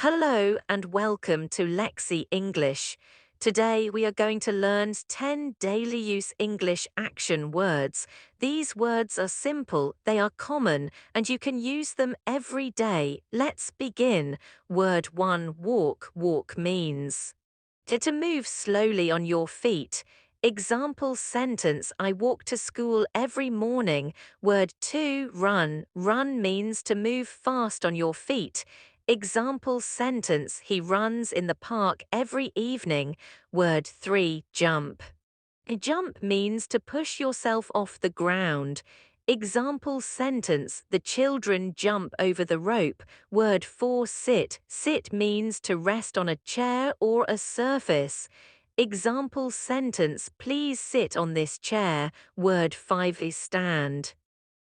Hello and welcome to Lexi English. Today we are going to learn 10 daily use English action words. These words are simple, they are common, and you can use them every day. Let's begin. Word 1, walk. Walk means to move slowly on your feet. Example sentence, I walk to school every morning. Word 2, run. Run means to move fast on your feet. Example sentence, he runs in the park every evening. Word 3, jump. Jump means to push yourself off the ground. Example sentence, the children jump over the rope. Word 4, sit. Sit means to rest on a chair or a surface. Example sentence, please sit on this chair. Word 5 is stand.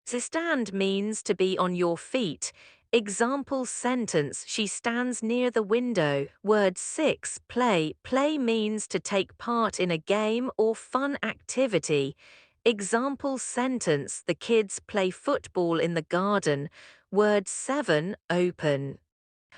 To stand means to be on your feet. Example sentence, she stands near the window. Word 6, play. Play means to take part in a game or fun activity. Example sentence, the kids play football in the garden. Word 7, open.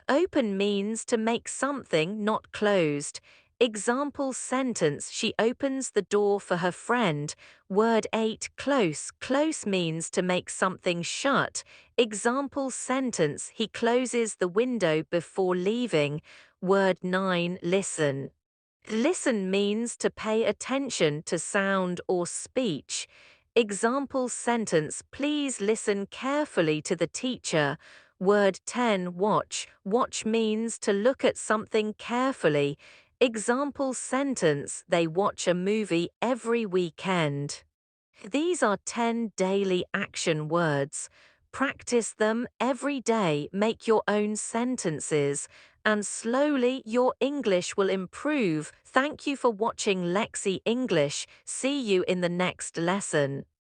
Open means to make something not closed. Example sentence, she opens the door for her friend. Word 8, close. Close means to make something shut. Example sentence, he closes the window before leaving. Word 9, listen. Listen means to pay attention to sound or speech. Example sentence, please listen carefully to the teacher. Word 10, watch. Watch means to look at something carefully. Example sentence, they watch a movie every weekend. These are 10 daily action words. Practice them every day, make your own sentences, and slowly your English will improve. Thank you for watching Lexi English. See you in the next lesson.